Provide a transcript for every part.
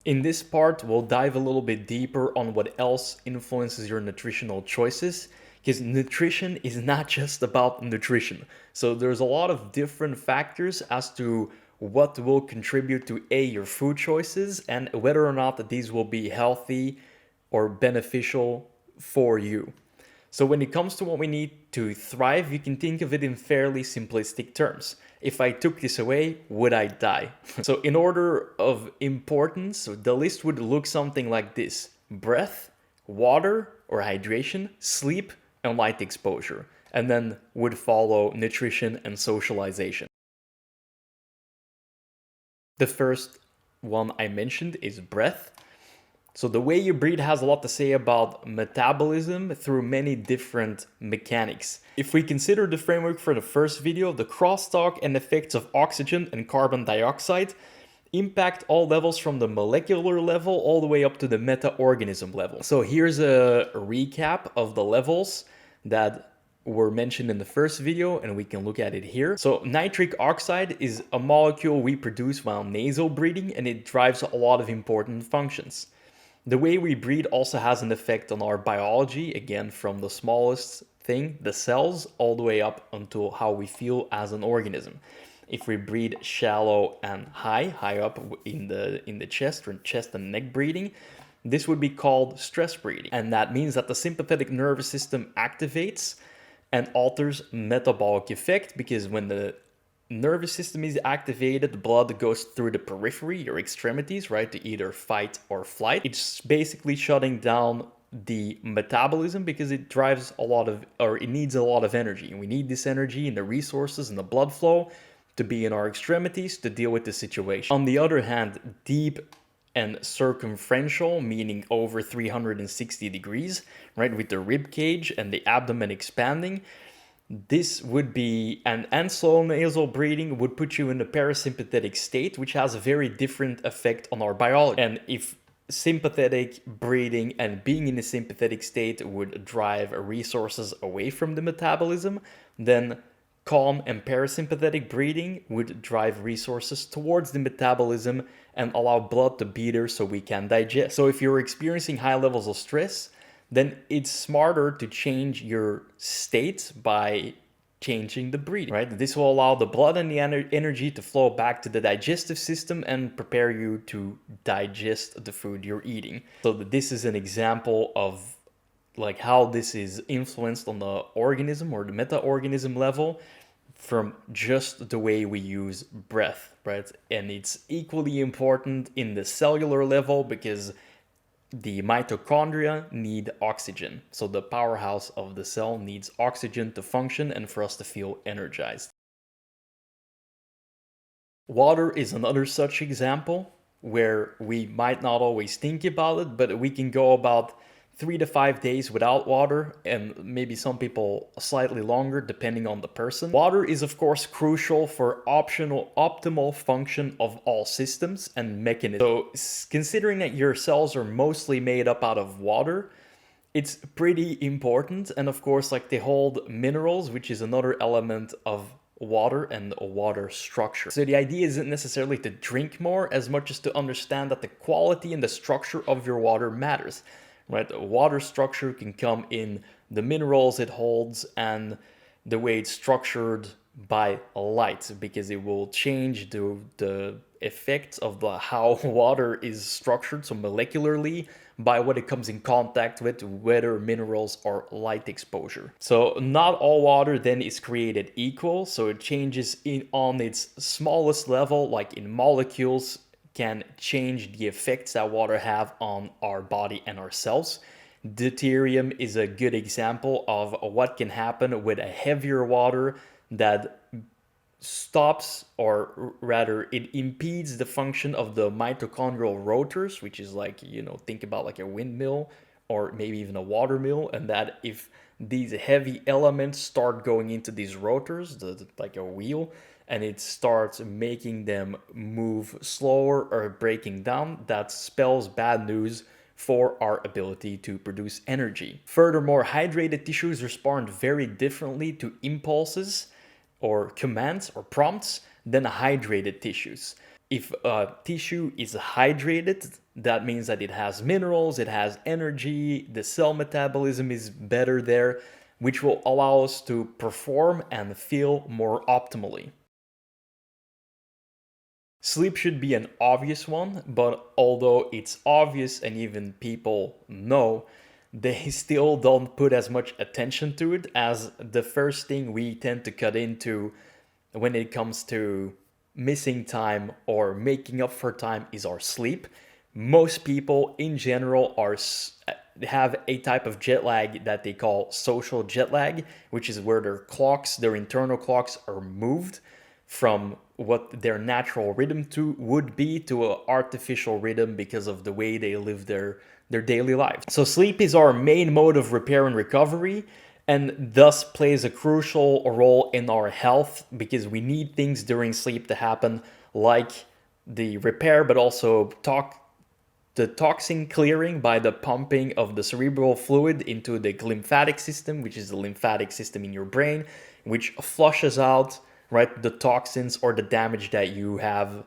In this part, we'll dive a little bit deeper on what else influences your nutritional choices, because nutrition is not just about nutrition. So there's a lot of different factors as to what will contribute to your food choices and whether or not that these will be healthy or beneficial for you. So when it comes to what we need to thrive, you can think of it in fairly simplistic terms. If I took this away, would I die? So in order of importance, the list would look something like this: breath, water or hydration, sleep, and light exposure. And then would follow nutrition and socialization. The first one I mentioned is breath. So the way you breathe has a lot to say about metabolism through many different mechanics. If we consider the framework for the first video, the crosstalk and effects of oxygen and carbon dioxide impact all levels from the molecular level all the way up to the meta-organism level. So here's a recap of the levels that were mentioned in the first video, and we can look at it here. So nitric oxide is a molecule we produce while nasal breathing, and it drives a lot of important functions. The way we breathe also has an effect on our biology, again, from the smallest thing, the cells, all the way up until how we feel as an organism. If we breathe shallow and high up in the chest, or chest and neck breathing, this would be called stress breathing. And that means that the sympathetic nervous system activates and alters metabolic effect, because when the nervous system is activated, the blood goes through the periphery, your extremities, right, to either fight or flight. It's basically shutting down the metabolism because it drives a lot of, or it needs a lot of energy. And we need this energy and the resources and the blood flow to be in our extremities to deal with the situation. On the other hand, deep and circumferential, meaning over 360 degrees, right, with the rib cage and the abdomen expanding, this would be, and slow nasal breathing would put you in a parasympathetic state, which has a very different effect on our biology. And if sympathetic breathing and being in a sympathetic state would drive resources away from the metabolism, then calm and parasympathetic breathing would drive resources towards the metabolism and allow blood to be there so we can digest. So if you're experiencing high levels of stress, then it's smarter to change your state by changing the breathing, right? This will allow the blood and the energy to flow back to the digestive system and prepare you to digest the food you're eating. So this is an example of like how this is influenced on the organism or the meta-organism level from just the way we use breath, right? And it's equally important in the cellular level because the mitochondria need oxygen. So the powerhouse of the cell needs oxygen to function and for us to feel energized. Water is another such example where we might not always think about it, but we can go about 3 to 5 days without water, and maybe some people slightly longer depending on the person. Water is of course crucial for optimal function of all systems and mechanisms. So considering that your cells are mostly made up out of water, it's pretty important. And of course, like, they hold minerals, which is another element of water and water structure. So the idea isn't necessarily to drink more as much as to understand that the quality and the structure of your water matters. Right, water structure can come in the minerals it holds and the way it's structured by light, because it will change the effects of how water is structured, so molecularly, by what it comes in contact with, whether minerals or light exposure. So not all water then is created equal, so it changes on its smallest level, like in molecules, can change the effects that water have on our body and our cells. Deuterium is a good example of what can happen with a heavier water that stops, or rather it impedes the function of the mitochondrial rotors, which is like, think about like a windmill or maybe even a water mill, and that if these heavy elements start going into these rotors, like a wheel, and it starts making them move slower or breaking down, that spells bad news for our ability to produce energy. Furthermore, hydrated tissues respond very differently to impulses or commands or prompts than hydrated tissues. If a tissue is hydrated, that means that it has minerals, it has energy, the cell metabolism is better there, which will allow us to perform and feel more optimally. Sleep should be an obvious one, but although it's obvious and even people know, they still don't put as much attention to it as the first thing we tend to cut into when it comes to missing time or making up for time is our sleep. Most people in general have a type of jet lag that they call social jet lag, which is where their internal clocks are moved from what their natural rhythm to would be to an artificial rhythm because of the way they live their daily lives. So sleep is our main mode of repair and recovery, and thus plays a crucial role in our health because we need things during sleep to happen, like the repair, but also the toxin clearing by the pumping of the cerebral fluid into the lymphatic system, which is the lymphatic system in your brain, which flushes out, right, the toxins or the damage that you have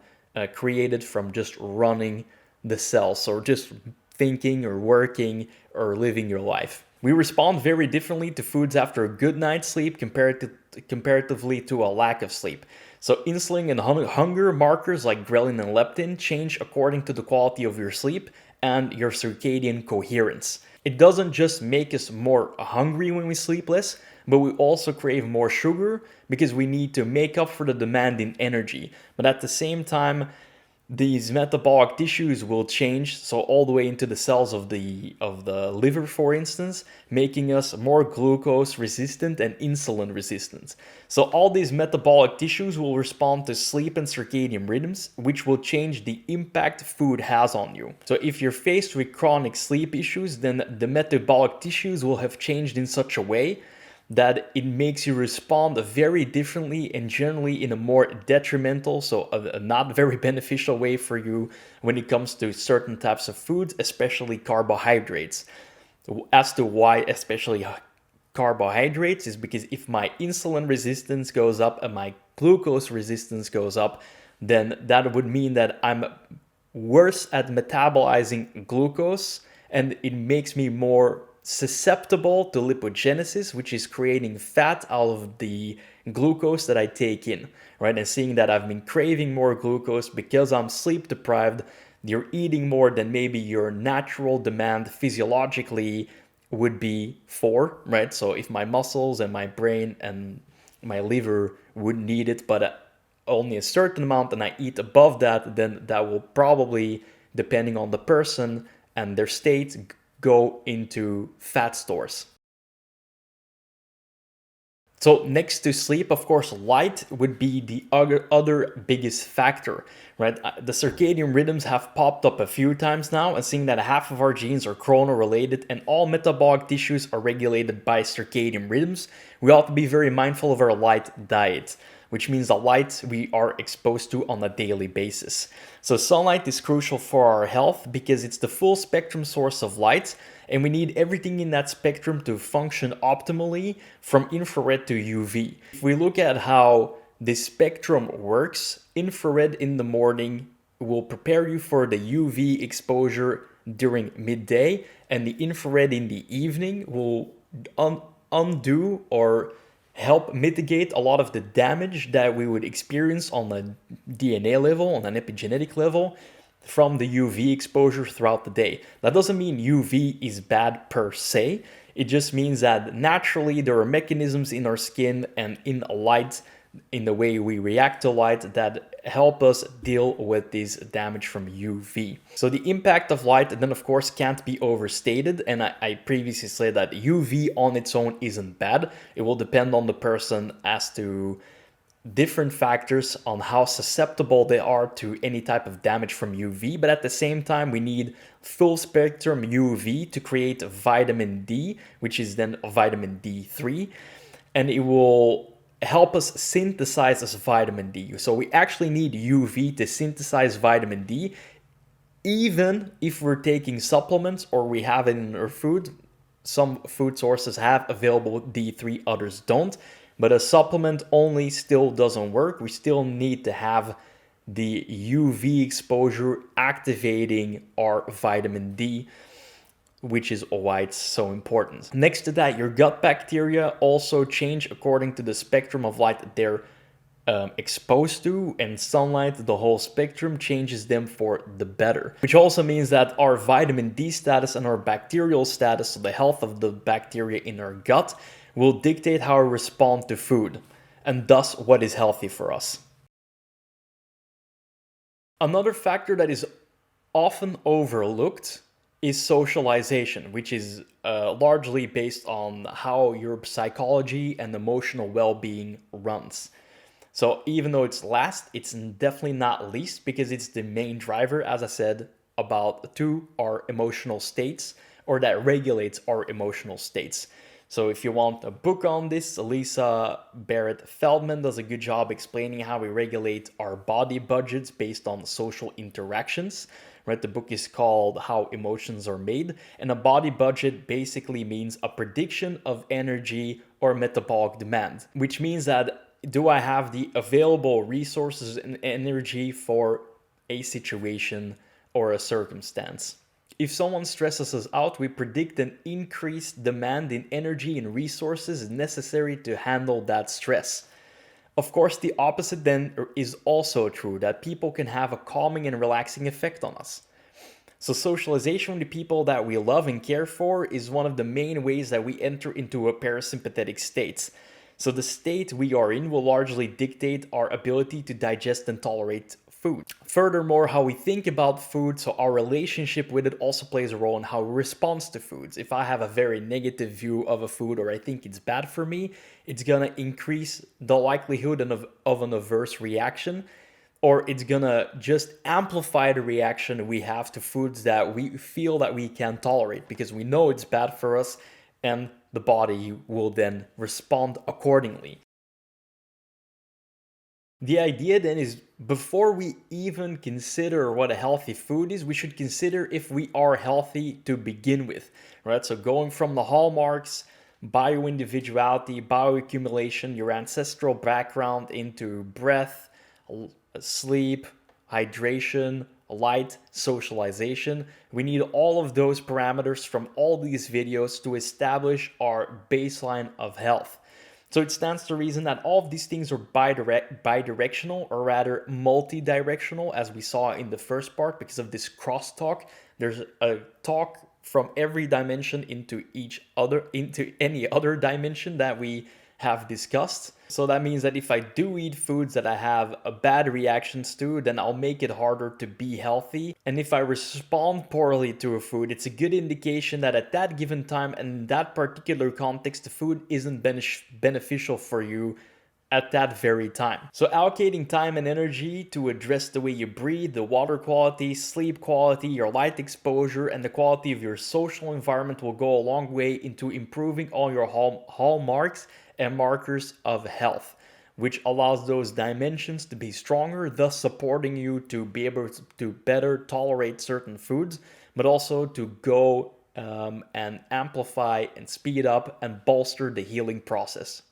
created from just running the cells or just thinking or working or living your life. We respond very differently to foods after a good night's sleep comparatively to a lack of sleep. So insulin and hunger markers like ghrelin and leptin change according to the quality of your sleep and your circadian coherence. It doesn't just make us more hungry when we sleep less, but we also crave more sugar because we need to make up for the demand in energy. But at the same time, these metabolic tissues will change, so all the way into the cells of the liver, for instance, making us more glucose resistant and insulin resistant. So all these metabolic tissues will respond to sleep and circadian rhythms, which will change the impact food has on you. So if you're faced with chronic sleep issues, then the metabolic tissues will have changed in such a way that it makes you respond very differently and generally in a more detrimental, so a not very beneficial way for you when it comes to certain types of foods, especially carbohydrates. As to why especially carbohydrates is because if my insulin resistance goes up and my glucose resistance goes up, then that would mean that I'm worse at metabolizing glucose, and it makes me more susceptible to lipogenesis, which is creating fat out of the glucose that I take in, right? And seeing that I've been craving more glucose because I'm sleep deprived, you're eating more than maybe your natural demand physiologically would be for, right? So if my muscles and my brain and my liver would need it, but only a certain amount, and I eat above that, then that will probably, depending on the person and their state, go into fat stores. So next to sleep, of course, light would be the other biggest factor, right? The circadian rhythms have popped up a few times now, and seeing that half of our genes are chrono-related and all metabolic tissues are regulated by circadian rhythms, we ought to be very mindful of our light diet, which means the light we are exposed to on a daily basis. So sunlight is crucial for our health because it's the full spectrum source of light, and we need everything in that spectrum to function optimally from infrared to UV. If we look at how this spectrum works, infrared in the morning will prepare you for the UV exposure during midday, and the infrared in the evening will undo or help mitigate a lot of the damage that we would experience on a DNA level, on an epigenetic level, from the UV exposure throughout the day. That doesn't mean UV is bad per se. It just means that naturally there are mechanisms in our skin and in light, in the way we react to light, that help us deal with this damage from UV. So the impact of light then of course can't be overstated, and I previously said that UV on its own isn't bad. It will depend on the person as to different factors on how susceptible they are to any type of damage from UV, but at the same time we need full spectrum UV to create vitamin D, which is then vitamin D3, and it will help us synthesize as vitamin D. So we actually need UV to synthesize vitamin D, even if we're taking supplements or we have it in our food. Some food sources have available D3, others don't. But a supplement only still doesn't work. We still need to have the UV exposure activating our vitamin D, which is why it's so important. Next to that, your gut bacteria also change according to the spectrum of light that they're exposed to, and sunlight, the whole spectrum, changes them for the better. Which also means that our vitamin D status and our bacterial status, so the health of the bacteria in our gut, will dictate how we respond to food, and thus what is healthy for us. Another factor that is often overlooked is socialization, which is largely based on how your psychology and emotional well-being runs. So even though it's last, it's definitely not least, because it's the main driver, as I said, about our emotional states, or that regulates our emotional states. So if you want a book on this, Lisa Barrett Feldman does a good job explaining how we regulate our body budgets based on social interactions. Right? The book is called How Emotions Are Made, and a body budget basically means a prediction of energy or metabolic demand, which means that do I have the available resources and energy for a situation or a circumstance? If someone stresses us out, we predict an increased demand in energy and resources necessary to handle that stress. Of course, the opposite then is also true, that people can have a calming and relaxing effect on us. So socialization with the people that we love and care for is one of the main ways that we enter into a parasympathetic state. So the state we are in will largely dictate our ability to digest and tolerate food. Furthermore, how we think about food, so our relationship with it, also plays a role in how we respond to foods. If I have a very negative view of a food, or I think it's bad for me, it's gonna increase the likelihood of an adverse reaction, or it's gonna just amplify the reaction we have to foods that we feel that we can tolerate, because we know it's bad for us, and the body will then respond accordingly. The idea then is, before we even consider what a healthy food is, we should consider if we are healthy to begin with, right? So going from the hallmarks, bioindividuality, bioaccumulation, your ancestral background, into breath, sleep, hydration, light, socialization. We need all of those parameters from all these videos to establish our baseline of health. So it stands to reason that all of these things are bidirectional, or rather multi-directional, as we saw in the first part, because of this crosstalk. There's a talk from every dimension into any other dimension that we have discussed. So that means that if I do eat foods that I have a bad reactions to, then I'll make it harder to be healthy. And if I respond poorly to a food, it's a good indication that at that given time and in that particular context, the food isn't beneficial for you at that very time. So allocating time and energy to address the way you breathe, the water quality, sleep quality, your light exposure, and the quality of your social environment will go a long way into improving all your hallmarks and markers of health, which allows those dimensions to be stronger, thus supporting you to be able to better tolerate certain foods, but also to go and amplify and speed up and bolster the healing process.